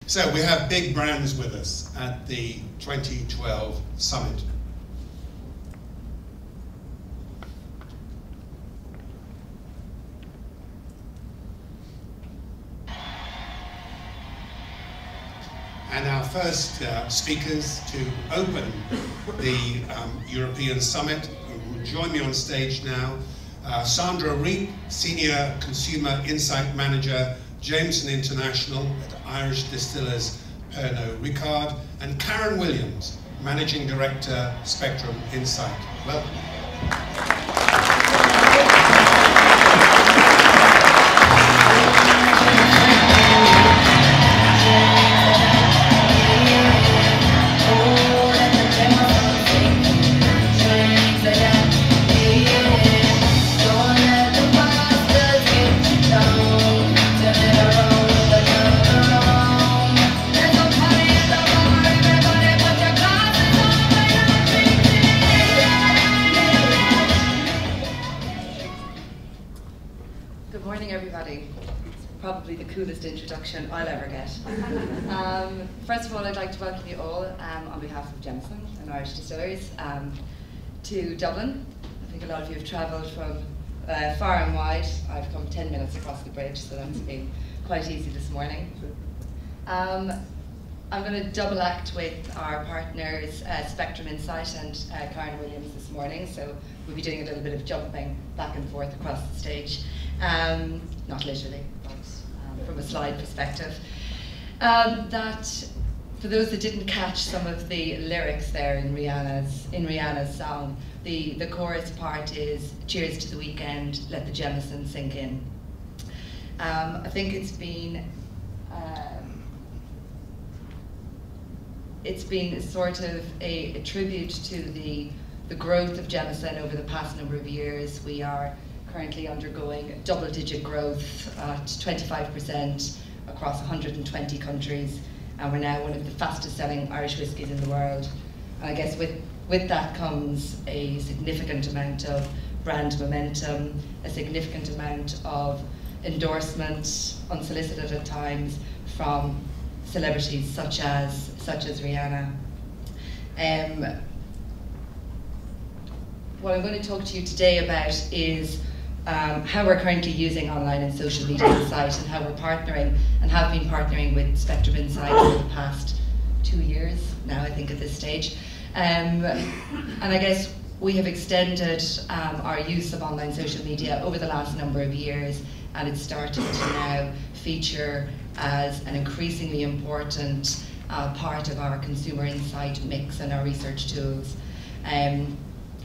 So we have big brands with us at the 2012 summit. And our first speakers to open the European Summit will join me on stage now. Sandra Reape, Senior Consumer Insight Manager, Jameson International at Irish Distillers Pernod Ricard, and Karen Williams, Managing Director, Spectrum Insight. Welcome. Probably the coolest introduction I'll ever get. First of all, I'd like to welcome you all on behalf of Jameson and Irish Distillers to Dublin. I think a lot of you have travelled from far and wide. I've come 10 minutes across the bridge, so that's been quite easy this morning. I'm going to double act with our partners Spectrum Insight and Karen Williams this morning, so we'll be doing a little bit of jumping back and forth across the stage. Not literally, but from a slide perspective. That, for those that didn't catch some of the lyrics there in Rihanna's song, the chorus part is "Cheers to the weekend, let the Jameson sink in." I think it's been sort of a tribute to the growth of Jameson over the past number of years. We are currently undergoing double-digit growth at 25% across 120 countries, and we're now one of the fastest-selling Irish whiskies in the world. And I guess with that comes a significant amount of brand momentum, a significant amount of endorsement, unsolicited at times, from celebrities such as Rihanna. What I'm going to talk to you today about is how we're currently using online and social media insight, and how we're partnering and have been partnering with Spectrum Insight over the past 2 years now, I think, at this stage. And I guess we have extended our use of online social media over the last number of years, and it's started to now feature as an increasingly important part of our consumer insight mix and our research tools.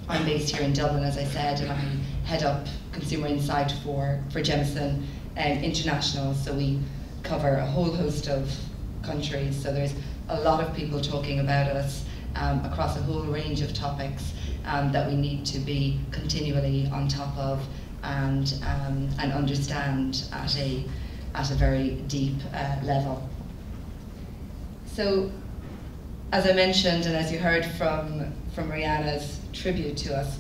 I'm based here in Dublin, as I said, and I head up consumer insight for Jameson International, so we cover a whole host of countries, so there's a lot of people talking about us across a whole range of topics that we need to be continually on top of and understand at a very deep level. So, as I mentioned, and as you heard from Rihanna's tribute to us,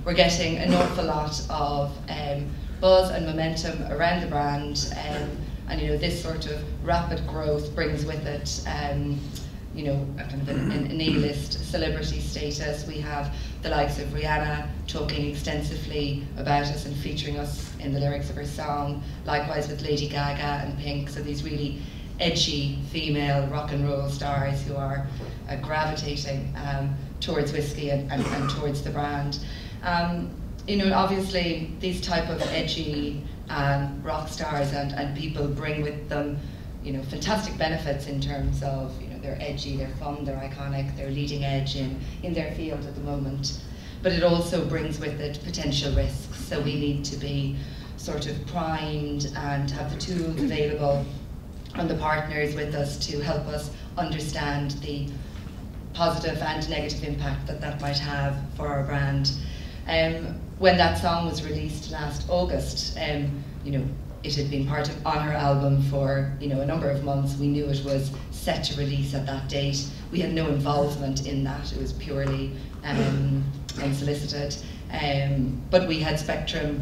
we're getting an awful lot of buzz and momentum around the brand, and this sort of rapid growth brings with it a kind of an A-list celebrity status. We have the likes of Rihanna talking extensively about us and featuring us in the lyrics of her song, likewise with Lady Gaga and Pink, so these really edgy female rock and roll stars who are gravitating towards whiskey and towards the brand. Obviously these type of edgy rock stars and people bring with them fantastic benefits in terms of they're edgy, they're fun, they're iconic, they're leading edge in their field at the moment. But it also brings with it potential risks, so we need to be sort of primed and have the tools available and the partners with us to help us understand the positive and negative impact that might have for our brand. When that song was released last August, it had been on her album for a number of months. We knew it was set to release at that date. We had no involvement in that. It was purely unsolicited. But we had Spectrum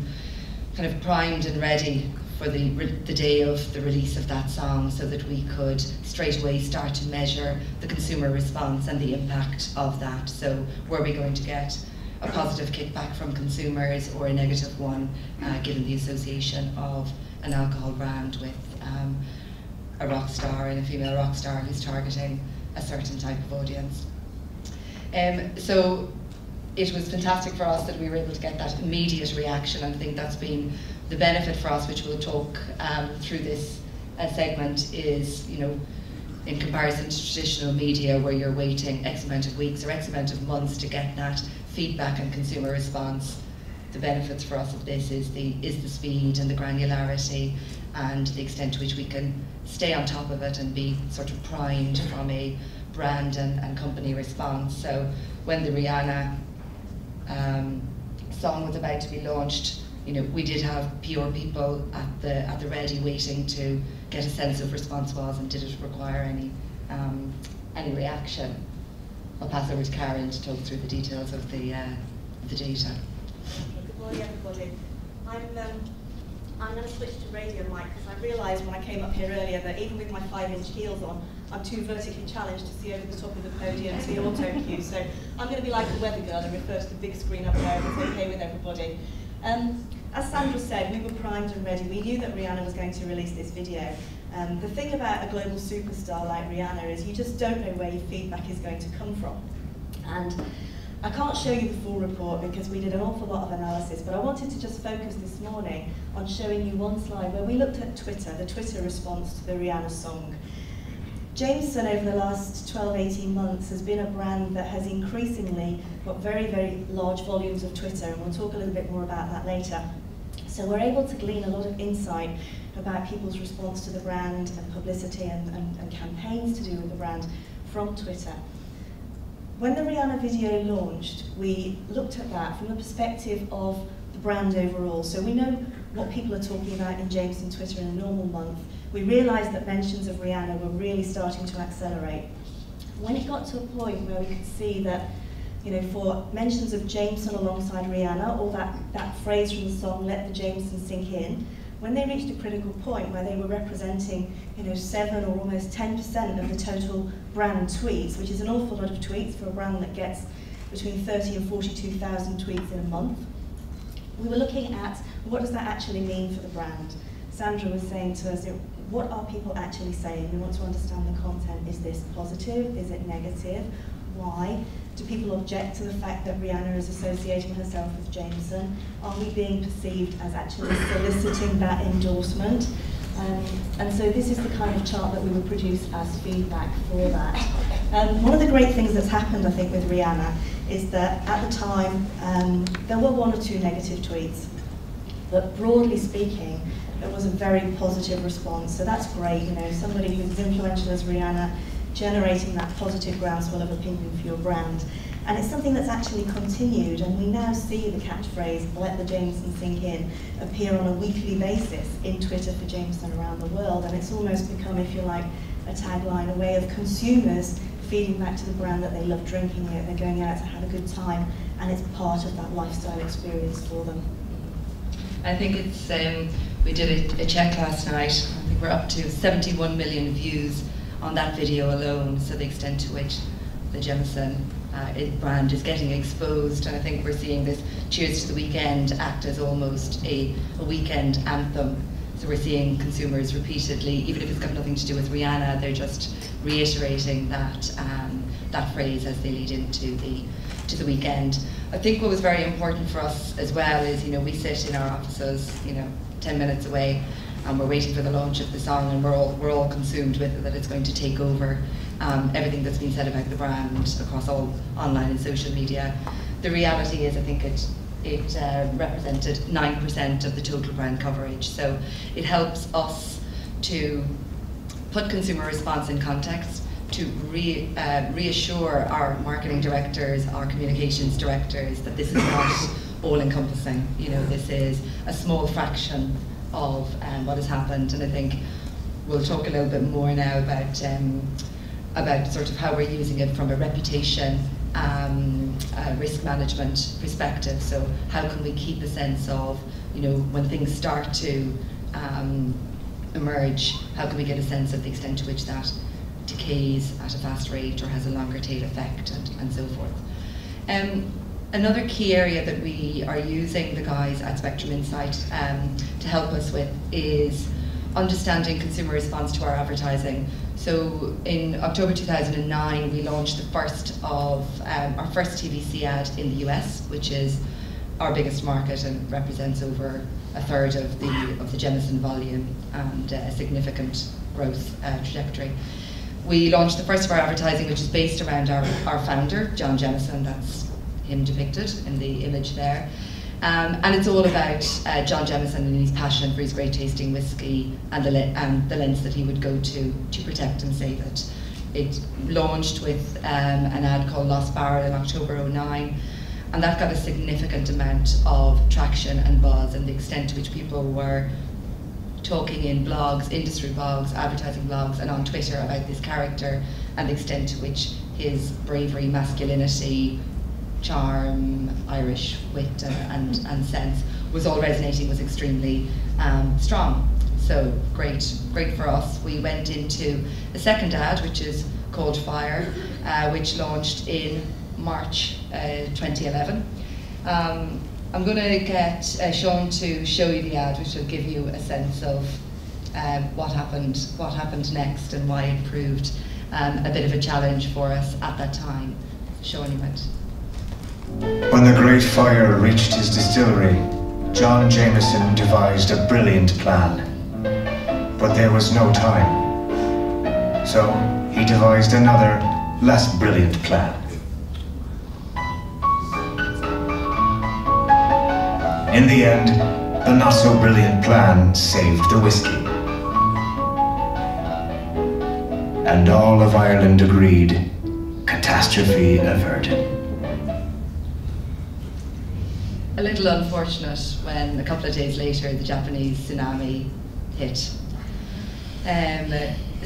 kind of primed and ready for the day of the release of that song, so that we could straight away start to measure the consumer response and the impact of that. So were we going to get a positive kickback from consumers or a negative one, given the association of an alcohol brand with a rock star and a female rock star who's targeting a certain type of audience. So it was fantastic for us that we were able to get that immediate reaction, and I think that's been the benefit for us, which we'll talk through this segment, is, you know, in comparison to traditional media where you're waiting X amount of weeks or X amount of months to get that feedback and consumer response. The benefits for us of this is the speed and the granularity and the extent to which we can stay on top of it and be sort of primed from a brand and company response. So when the Rihanna song was about to be launched, you know, we did have PR people at the ready waiting to get a sense of response was, and did it require any reaction. I'll pass over to Karen to talk through the details of the data. Good morning, everybody. I'm going to switch to radio mic because I realised when I came up here earlier that even with my 5-inch heels on, I'm too vertically challenged to see over the top of the podium to the auto cue. So I'm going to be like a weather girl and refer to the big screen up there if it's okay with everybody. As Sandra said, we were primed and ready. We knew that Rihanna was going to release this video. The thing about a global superstar like Rihanna is you just don't know where your feedback is going to come from. And I can't show you the full report because we did an awful lot of analysis, but I wanted to just focus this morning on showing you one slide where we looked at Twitter, the Twitter response to the Rihanna song. Jameson over the last 12-18 months has been a brand that has increasingly got very, very large volumes of Twitter, and we'll talk a little bit more about that later. So we're able to glean a lot of insight about people's response to the brand and publicity and campaigns to do with the brand from Twitter. When the Rihanna video launched, we looked at that from the perspective of the brand overall. So we know what people are talking about in Jameson Twitter in a normal month. We realised that mentions of Rihanna were really starting to accelerate. When it got to a point where we could see that, you know, for mentions of Jameson alongside Rihanna, or that phrase from the song, "Let the Jameson Sink In," when they reached a critical point where they were representing, you know, 7 or almost 10% of the total brand tweets, which is an awful lot of tweets for a brand that gets between 30 and 42,000 tweets in a month, we were looking at what does that actually mean for the brand. Sandra was saying to us, what are people actually saying? We want to understand the content. Is this positive? Is it negative? Why? Do people object to the fact that Rihanna is associating herself with Jameson? Are we being perceived as actually soliciting that endorsement? And so this is the kind of chart that we would produce as feedback for that. One of the great things that's happened, I think, with Rihanna is that at the time, there were 1 or 2 negative tweets. But broadly speaking, there was a very positive response. So that's great, you know, somebody who's as influential as Rihanna generating that positive groundswell of opinion for your brand. And it's something that's actually continued, and we now see the catchphrase, "Let the Jameson Sink In," appear on a weekly basis in Twitter for Jameson around the world, and it's almost become, if you like, a tagline, a way of consumers feeding back to the brand that they love drinking it, they're going out to have a good time, and it's part of that lifestyle experience for them. I think it's, we did a check last night. I think we're up to 71 million views on that video alone, so the extent to which the Jameson brand is getting exposed, and I think we're seeing this Cheers to the Weekend act as almost a weekend anthem. So we're seeing consumers repeatedly, even if it's got nothing to do with Rihanna, they're just reiterating that that phrase as they lead into the weekend. I think what was very important for us as well is, you know, we sit in our offices, you know, 10 minutes away, and we're waiting for the launch of the song, and we're all consumed with it, that it's going to take over everything that's been said about the brand across all online and social media. The reality is, I think it represented 9% of the total brand coverage, so it helps us to put consumer response in context, to reassure our marketing directors, our communications directors, that this is not all-encompassing. You know, this is a small fraction of what has happened, and I think we'll talk a little bit more now about sort of how we're using it from a reputation risk management perspective. So how can we keep a sense of, you know, when things start to emerge? How can we get a sense of the extent to which that decays at a fast rate or has a longer tail effect, and so forth. Another key area that we are using the guys at Spectrum Insight to help us with is understanding consumer response to our advertising. So in October 2009, we launched the first of our first TVC ad in the US, which is our biggest market and represents over a third of the Jemison volume and a significant growth trajectory. We launched the first of our advertising, which is based around our founder, John Jemison. That's him depicted in the image there. And it's all about John Jemison and his passion for his great tasting whiskey and the lengths that he would go to protect and save it. It launched with an ad called Lost Barrel in October 2009, and that got a significant amount of traction and buzz, and the extent to which people were talking in blogs, industry blogs, advertising blogs, and on Twitter about this character, and the extent to which his bravery, masculinity, charm, Irish wit and sense was all resonating, was extremely strong. So great for us. We went into a second ad, which is called Fire, which launched in March 2011. I'm going to get Sean to show you the ad, which will give you a sense of what happened next and why it proved a bit of a challenge for us at that time. Sean, you might. When the great fire reached his distillery, John Jameson devised a brilliant plan. But there was no time. So he devised another, less brilliant plan. In the end, the not-so-brilliant plan saved the whiskey. And all of Ireland agreed, catastrophe averted. A little unfortunate when a couple of days later the Japanese tsunami hit.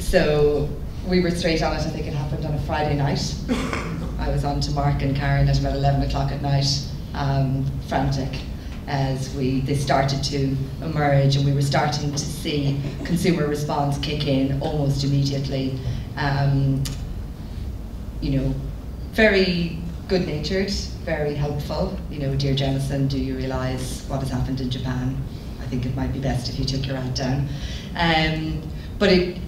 So we were straight on it. I think it happened on a Friday night. I was on to Mark and Karen at about 11 o'clock at night, frantic, as they started to emerge, and we were starting to see consumer response kick in almost immediately. You know, very good-natured, very helpful. You know, dear Jemison, do you realise what has happened in Japan? I think it might be best if you took your ad down. But it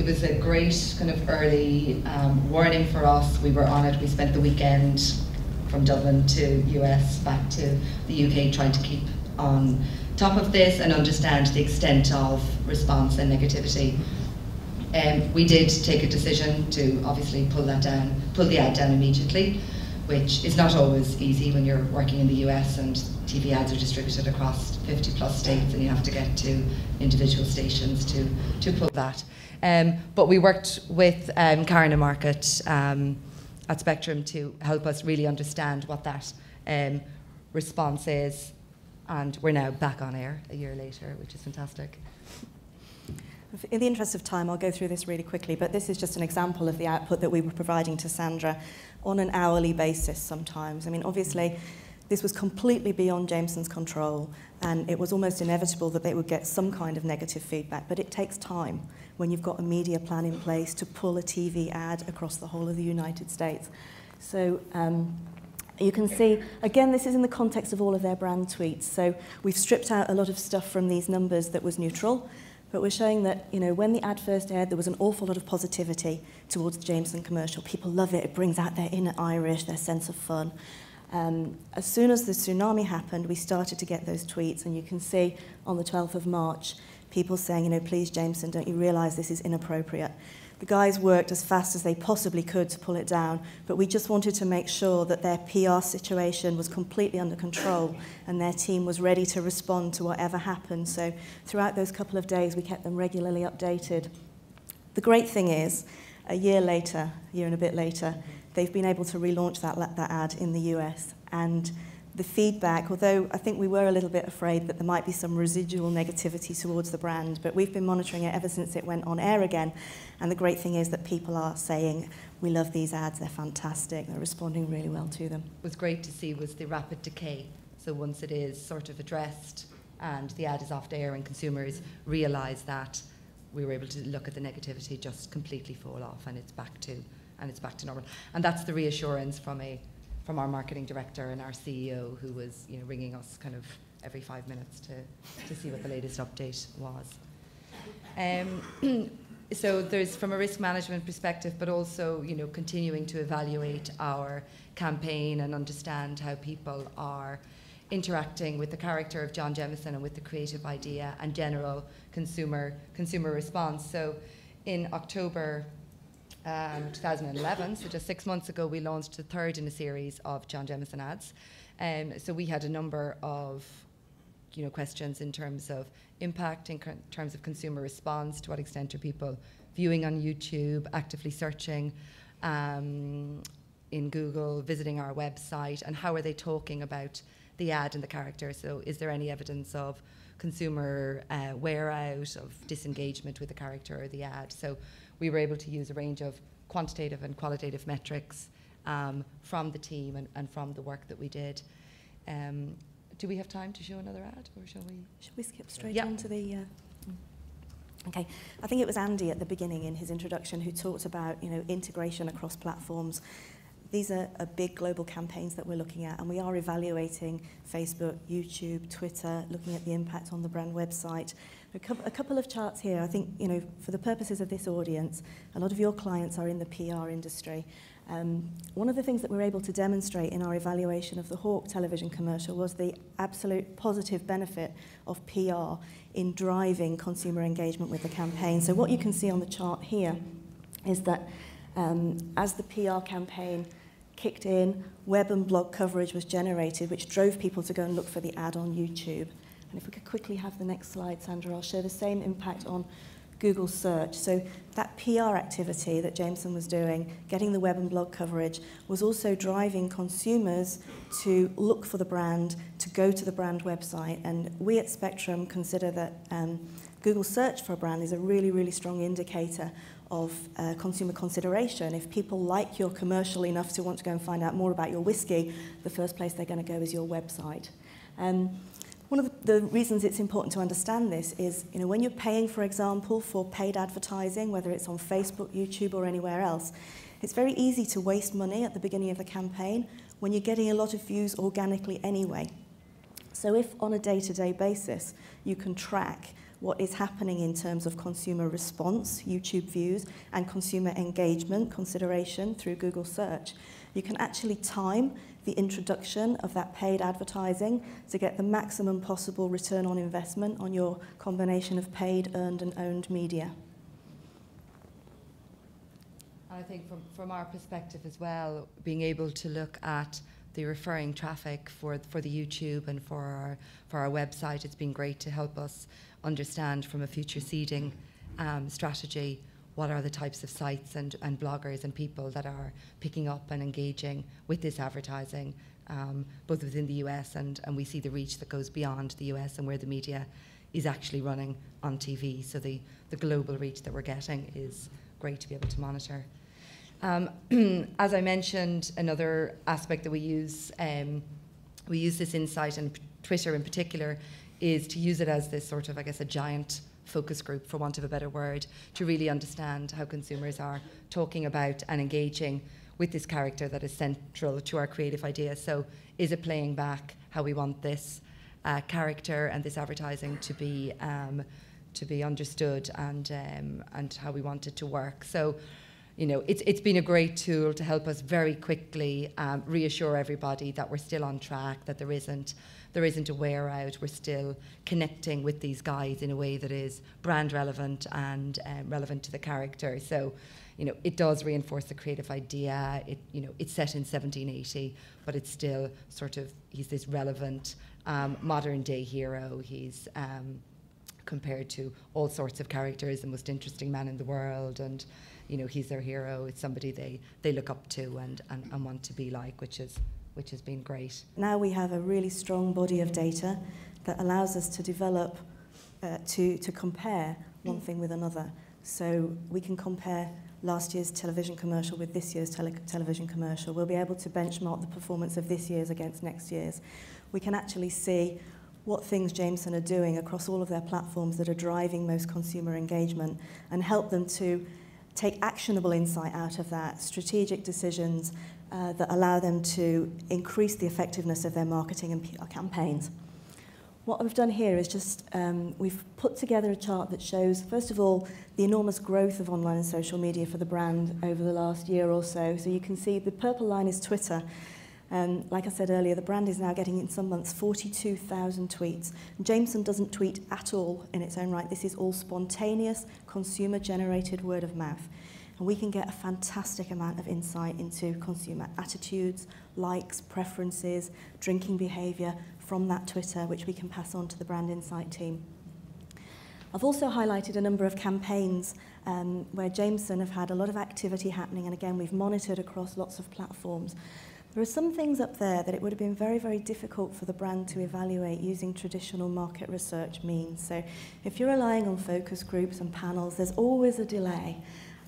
was a great kind of early warning for us. We were on it. We spent the weekend from Dublin to US, back to the UK, trying to keep on top of this and understand the extent of response and negativity. We did take a decision to obviously pull the ad down immediately, which is not always easy when you're working in the US and TV ads are distributed across 50 plus states and you have to get to individual stations to pull that. But we worked with Karen and Mark at Spectrum to help us really understand what that response is, and we're now back on air a year later, which is fantastic. In the interest of time, I'll go through this really quickly, but this is just an example of the output that we were providing to Sandra on an hourly basis sometimes. I mean, obviously, this was completely beyond Jameson's control, and it was almost inevitable that they would get some kind of negative feedback, but it takes time when you've got a media plan in place to pull a TV ad across the whole of the United States. So you can see, again, this is in the context of all of their brand tweets. So we've stripped out a lot of stuff from these numbers that was neutral, but we're showing that, you know, when the ad first aired, there was an awful lot of positivity towards the Jameson commercial. People love it. It brings out their inner Irish, their sense of fun. As soon as the tsunami happened, we started to get those tweets, and you can see on the 12th of March, people saying, you know, please, Jameson, don't you realise this is inappropriate? The guys worked as fast as they possibly could to pull it down, but we just wanted to make sure that their PR situation was completely under control and their team was ready to respond to whatever happened. So throughout those couple of days, we kept them regularly updated. The great thing is, a year and a bit later, they've been able to relaunch that ad in the US, and the feedback, although I think we were a little bit afraid that there might be some residual negativity towards the brand, but we've been monitoring it ever since it went on air again, and the great thing is that people are saying, we love these ads, they're fantastic, they're responding really well to them. What was great to see was the rapid decay. So once it is sort of addressed, and the ad is off air and consumers realise that, we were able to look at the negativity just completely fall off, and it's back to normal. And that's the reassurance from our marketing director and our CEO, who was, you know, ringing us kind of every 5 minutes to see what the latest update was. So there's, from a risk management perspective, but also, you know, continuing to evaluate our campaign and understand how people are interacting with the character of John Jemison and with the creative idea and general consumer response. So in October 2011, so just 6 months ago, we launched the third in a series of John Jemison ads. So we had a number of, you know, questions in terms of impact, in terms of consumer response, to what extent are people viewing on YouTube, actively searching in Google, visiting our website, and how are they talking about the ad and the character. So is there any evidence of consumer wear out, of disengagement with the character or the ad? So we were able to use a range of quantitative and qualitative metrics from the team and from the work that we did. Do we have time to show another ad, or shall we? Should we skip straight into the... Okay, I think it was Andy at the beginning in his introduction who talked about, you know, integration across platforms. These are big global campaigns that we're looking at, and we are evaluating Facebook, YouTube, Twitter, looking at the impact on the brand website. A couple of charts here. I think, you know, for the purposes of this audience, a lot of your clients are in the PR industry. One of the things that we're able to demonstrate in our evaluation of the Hawk television commercial was the absolute positive benefit of PR in driving consumer engagement with the campaign. So what you can see on the chart here is that as the PR campaign kicked in, web and blog coverage was generated, which drove people to go and look for the ad on YouTube. And if we could quickly have the next slide, Sandra, I'll show the same impact on Google search. So that PR activity that Jameson was doing, getting the web and blog coverage, was also driving consumers to look for the brand, to go to the brand website. And we at Spectrum consider that Google search for a brand is a really, really strong indicator of consumer consideration. If people like your commercial enough to want to go and find out more about your whiskey, the first place they're going to go is your website. One of the reasons it's important to understand this is, you know, when you're paying, for example, for paid advertising, whether it's on Facebook, YouTube, or anywhere else, it's very easy to waste money at the beginning of the campaign when you're getting a lot of views organically anyway. So if on a day-to-day basis you can track what is happening in terms of consumer response, YouTube views, and consumer engagement, consideration through Google search, you can actually time the introduction of that paid advertising to get the maximum possible return on investment on your combination of paid, earned, and owned media. I think from our perspective as well, being able to look at the referring traffic for the YouTube and for our website, it's been great to help us understand from a future seeding strategy what are the types of sites and bloggers and people that are picking up and engaging with this advertising, both within the US and we see the reach that goes beyond the US and where the media is actually running on TV. So the global reach that we're getting is great to be able to monitor. As I mentioned, another aspect that we use this insight, and Twitter in particular, is to use it as this sort of, I guess, a giant focus group, for want of a better word, to really understand how consumers are talking about and engaging with this character that is central to our creative idea. So is it playing back how we want this character and this advertising to be understood and how we want it to work? So, you know, it's been a great tool to help us very quickly reassure everybody that we're still on track, that there isn't a wear out. We're still connecting with these guys in a way that is brand relevant and relevant to the character. So, you know, it does reinforce the creative idea. It's set in 1780, but it's still sort of, he's this relevant modern day hero. He's compared to all sorts of characters, the most interesting man in the world, and you know, he's their hero. It's somebody they look up to and want to be like, which has been great. Now we have a really strong body of data that allows us to develop, to compare one thing with another. So we can compare last year's television commercial with this year's television commercial. We'll be able to benchmark the performance of this year's against next year's. We can actually see what things Jameson are doing across all of their platforms that are driving most consumer engagement, and help them to take actionable insight out of that, strategic decisions that allow them to increase the effectiveness of their marketing and PR campaigns. What we've done here is just, we've put together a chart that shows, first of all, the enormous growth of online and social media for the brand over the last year or so. So you can see the purple line is Twitter. Like I said earlier, the brand is now getting in some months 42,000 tweets. Jameson doesn't tweet at all in its own right. This is all spontaneous, consumer-generated word of mouth. And we can get a fantastic amount of insight into consumer attitudes, likes, preferences, drinking behaviour from that Twitter, which we can pass on to the brand insight team. I've also highlighted a number of campaigns where Jameson have had a lot of activity happening, and again, we've monitored across lots of platforms. There are some things up there that it would have been very, very difficult for the brand to evaluate using traditional market research means. So if you're relying on focus groups and panels, there's always a delay.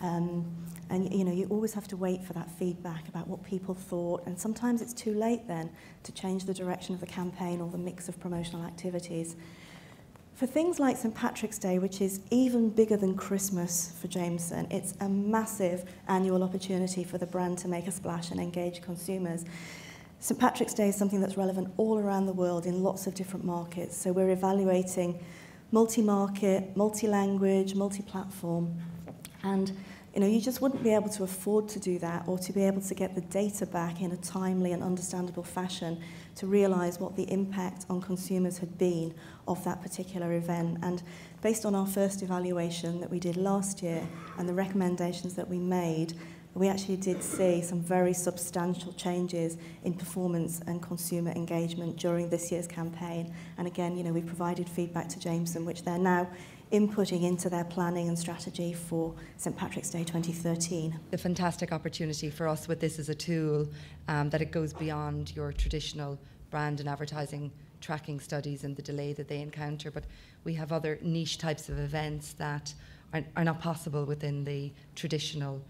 And you always have to wait for that feedback about what people thought, and sometimes it's too late then to change the direction of the campaign or the mix of promotional activities. For things like St. Patrick's Day, which is even bigger than Christmas for Jameson, it's a massive annual opportunity for the brand to make a splash and engage consumers. St. Patrick's Day is something that's relevant all around the world in lots of different markets, so we're evaluating multi-market, multi-language, multi-platform, and you just wouldn't be able to afford to do that, or to be able to get the data back in a timely and understandable fashion to realise what the impact on consumers had been of that particular event. And based on our first evaluation that we did last year and the recommendations that we made, we actually did see some very substantial changes in performance and consumer engagement during this year's campaign. And again, we provided feedback to Jameson, which they're now inputting into their planning and strategy for St. Patrick's Day 2013. The fantastic opportunity for us with this as a tool, that it goes beyond your traditional brand and advertising tracking studies and the delay that they encounter, but we have other niche types of events that are not possible within the traditional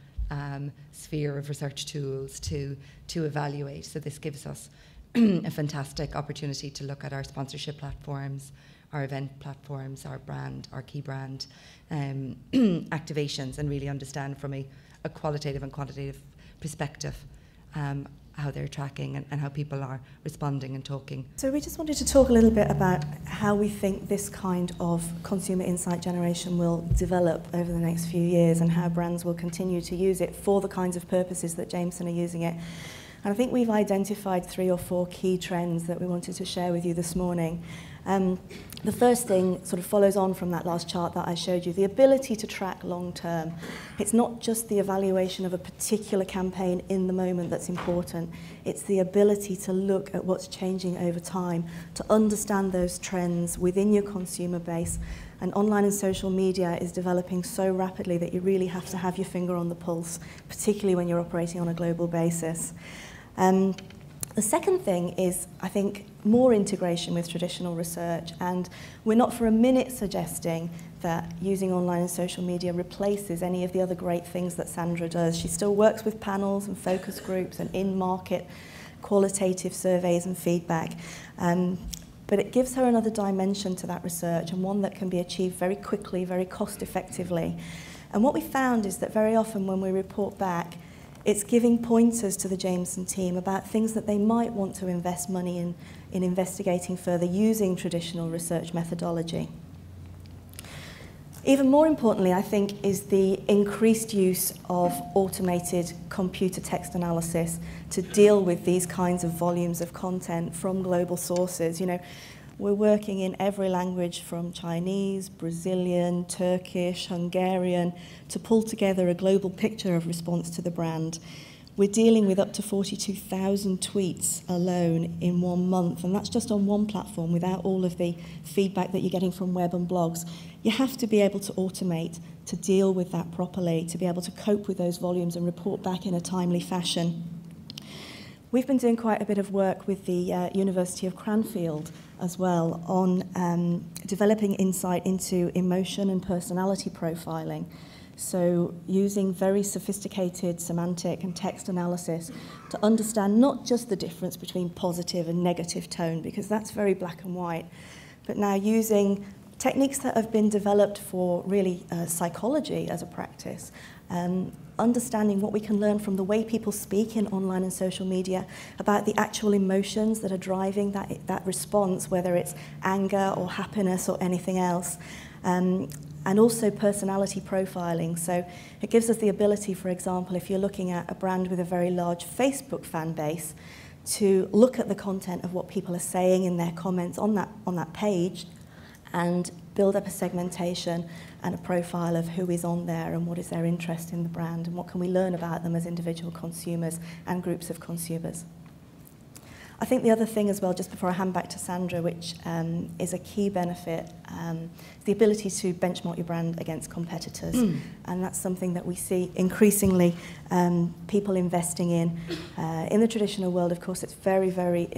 sphere of research tools to evaluate. So this gives us a fantastic opportunity to look at our sponsorship platforms, our event platforms, our brand, our key brand activations, and really understand from a qualitative and quantitative perspective how they're tracking and how people are responding and talking. So we just wanted to talk a little bit about how we think this kind of consumer insight generation will develop over the next few years, and how brands will continue to use it for the kinds of purposes that Jameson are using it. And I think we've identified 3 or 4 key trends that we wanted to share with you this morning. The first thing sort of follows on from that last chart that I showed you, the ability to track long term. It's not just the evaluation of a particular campaign in the moment that's important. It's the ability to look at what's changing over time, to understand those trends within your consumer base. And online and social media is developing so rapidly that you really have to have your finger on the pulse, particularly when you're operating on a global basis. The second thing is, I think, more integration with traditional research, and we're not for a minute suggesting that using online and social media replaces any of the other great things that Sandra does. She still works with panels and focus groups and in-market qualitative surveys and feedback, but it gives her another dimension to that research, and one that can be achieved very quickly, very cost-effectively. And what we found is that very often when we report back, it's giving pointers to the Jameson team about things that they might want to invest money in investigating further using traditional research methodology. Even more importantly, I think, is the increased use of automated computer text analysis to deal with these kinds of volumes of content from global sources. We're working in every language from Chinese, Brazilian, Turkish, Hungarian to pull together a global picture of response to the brand. We're dealing with up to 42,000 tweets alone in 1 month, and that's just on one platform without all of the feedback that you're getting from web and blogs. You have to be able to automate to deal with that properly, to be able to cope with those volumes and report back in a timely fashion. We've been doing quite a bit of work with the University of Cranfield as well on developing insight into emotion and personality profiling. So using very sophisticated semantic and text analysis to understand not just the difference between positive and negative tone, because that's very black and white, but now using techniques that have been developed for really psychology as a practice, understanding what we can learn from the way people speak in online and social media about the actual emotions that are driving that response, whether it's anger or happiness or anything else. And also personality profiling. So it gives us the ability, for example, if you're looking at a brand with a very large Facebook fan base, to look at the content of what people are saying in their comments on that page and build up a segmentation and a profile of who is on there and what is their interest in the brand and what can we learn about them as individual consumers and groups of consumers. I think the other thing as well, just before I hand back to Sandra, which is a key benefit, is the ability to benchmark your brand against competitors. And that's something that we see increasingly people investing in. In the traditional world, of course, it's very, very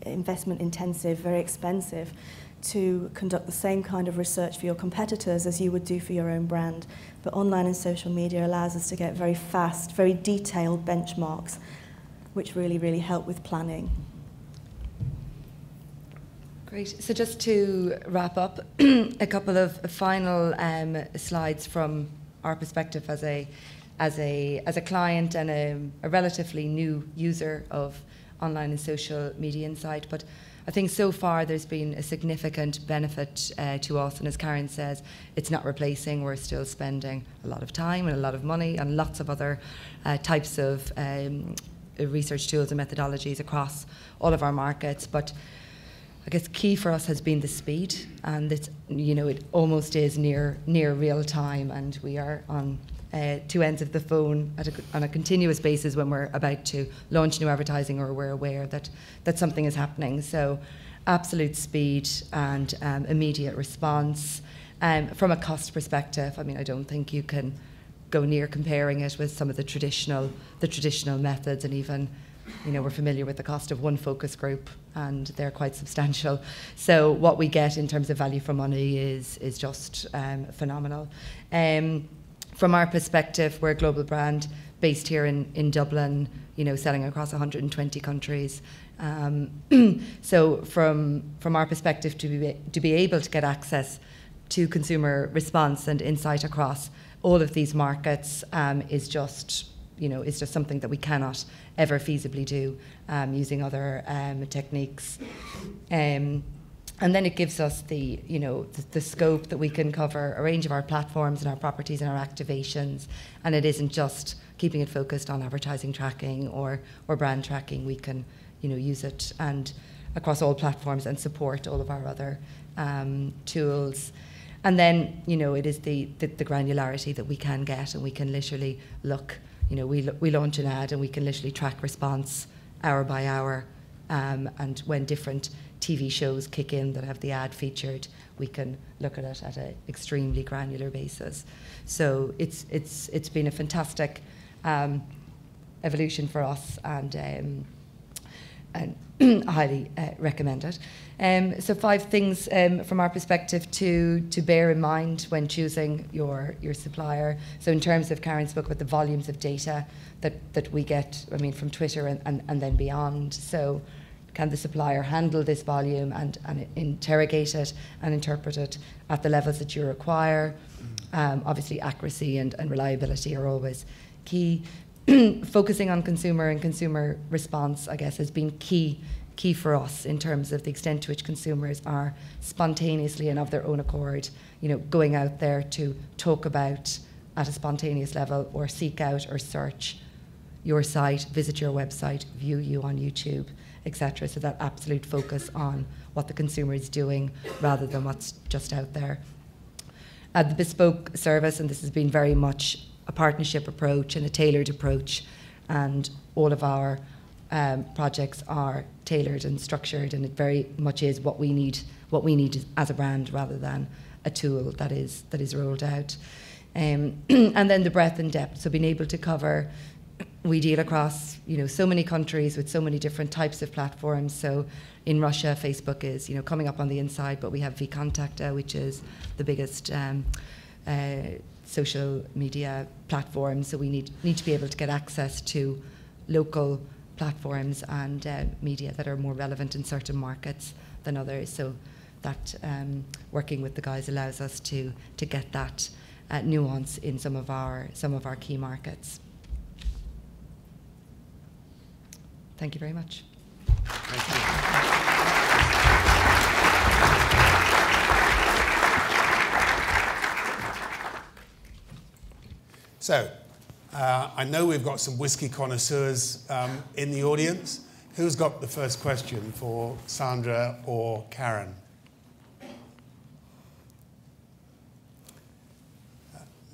investment intensive, very expensive to conduct the same kind of research for your competitors as you would do for your own brand. But online and social media allows us to get very fast, very detailed benchmarks, which really, really help with planning. Great. So just to wrap up, a couple of final slides from our perspective as a client and a relatively new user of online and social media insight. But I think so far there's been a significant benefit to us, and as Karen says, it's not replacing. We're still spending a lot of time and a lot of money and lots of other types of research tools and methodologies across all of our markets. But I guess key for us has been the speed, and it's, you know, it almost is near real time, and we are on two ends of the phone on a continuous basis when we're about to launch new advertising or we're aware that something is happening. So absolute speed and immediate response. From a cost perspective, I mean, I don't think you can go near comparing it with some of the traditional methods, and even, you know, we're familiar with the cost of one focus group and they're quite substantial. So what we get in terms of value for money is just phenomenal. From our perspective, we're a global brand based here in Dublin, you know, selling across 120 countries. So from our perspective, to be able to get access to consumer response and insight across all of these markets is just, you know, is just something that we cannot ever feasibly do using other techniques. And then it gives us the, you know, the scope that we can cover a range of our platforms and our properties and our activations. And it isn't just keeping it focused on advertising tracking or brand tracking. We can, you know, use it and across all platforms and support all of our other tools. And then, you know, it is the granularity that we can get, and we can literally look, you know, we launch an ad and we can literally track response hour by hour. And when different TV shows kick in that have the ad featured, we can look at it at an extremely granular basis. So it's been a fantastic evolution for us, and I highly recommend it. So 5 things from our perspective to bear in mind when choosing your supplier. So in terms of, Karen spoke about the volumes of data that we get, I mean, from Twitter and then beyond. So can the supplier handle this volume and interrogate it and interpret it at the levels that you require? Obviously, accuracy and reliability are always key. Focusing on consumer and consumer response, I guess, has been key for us in terms of the extent to which consumers are spontaneously and of their own accord, you know, going out there to talk about at a spontaneous level or seek out or search your site, visit your website, view you on YouTube, etc. So that absolute focus on what the consumer is doing rather than what's just out there. The bespoke service, and this has been very much a partnership approach and a tailored approach, and all of our projects are tailored and structured, and it very much is what we need as a brand rather than a tool that is rolled out. And then the breadth and depth, so being able to cover, we deal across, you know, so many countries with so many different types of platforms. So in Russia, Facebook is, you know, coming up on the inside, but we have vKontakte, which is the biggest social media platforms. So we need to be able to get access to local platforms and media that are more relevant in certain markets than others. So that working with the guys allows us to get that nuance in some of our key markets. Thank you very much. Thank you. So, I know we've got some whiskey connoisseurs in the audience. Who's got the first question for Sandra or Karen?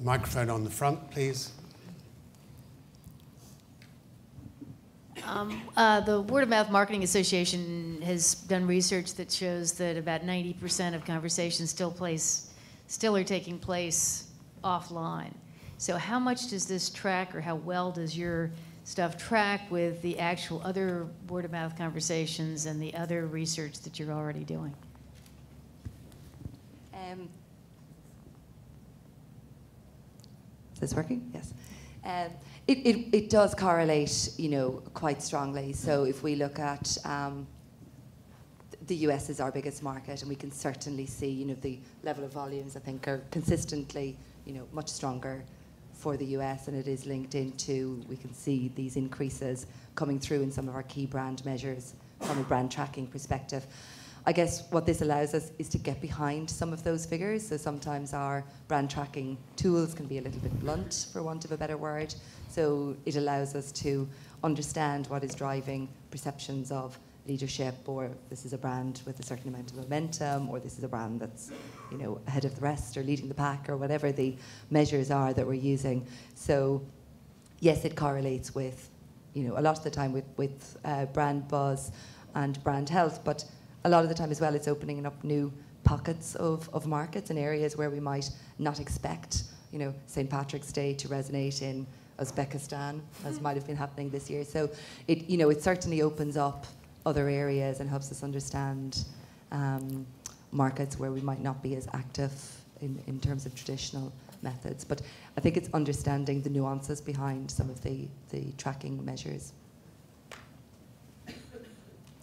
Microphone on the front, please. The Word of Mouth Marketing Association has done research that shows that about 90% of conversations still are taking place offline. So how much does this track, or how well does your stuff track with the actual other word of mouth conversations and the other research that you're already doing? Is this working? Yes. It does correlate, quite strongly. So if we look at the US is our biggest market, and we can certainly see, the level of volumes I think are consistently, much stronger for the US, and it is linked into, we can see these increases coming through in some of our key brand measures from a brand tracking perspective. I guess what this allows us is to get behind some of those figures. So sometimes our brand tracking tools can be a little bit blunt, for want of a better word. So it allows us to understand what is driving perceptions of leadership, or this is a brand with a certain amount of momentum, or this is a brand that's, ahead of the rest or leading the pack, or whatever the measures are that we're using. So yes, it correlates with, a lot of the time with brand buzz and brand health, but a lot of the time as well, it's opening up new pockets of markets and areas where we might not expect, St. Patrick's Day to resonate in Uzbekistan, as might have been happening this year. So it certainly opens up other areas and helps us understand markets where we might not be as active in terms of traditional methods. But I think it's understanding the nuances behind some of the tracking measures.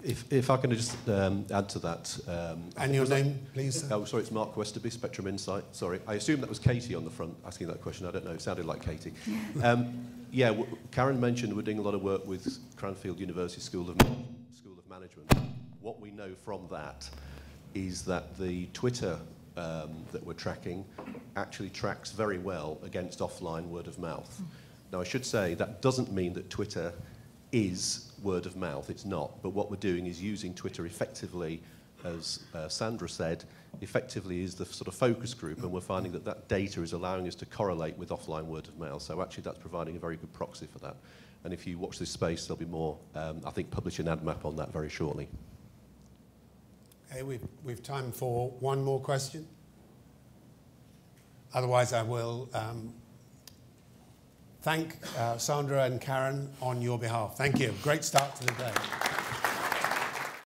If I can just add to that. And your name, please? Oh, sorry, it's Mark Westerby, Spectrum Insight. Sorry, I assume that was Katie on the front asking that question. I don't know, it sounded like Katie. Yeah, Karen mentioned we're doing a lot of work with Cranfield University School of Management. What we know from that is that the Twitter that we're tracking actually tracks very well against offline word of mouth. Now, I should say that doesn't mean that Twitter is word of mouth. It's not. But what we're doing is using Twitter effectively, as Sandra said, effectively is the sort of focus group, and we're finding that that data is allowing us to correlate with offline word of mouth. So actually that's providing a very good proxy for that. And if you watch this space, there'll be more, I think, publishing an ad map on that very shortly. Okay, we've time for one more question. Otherwise, I will thank Sandra and Karen on your behalf. Thank you. Great start to the day.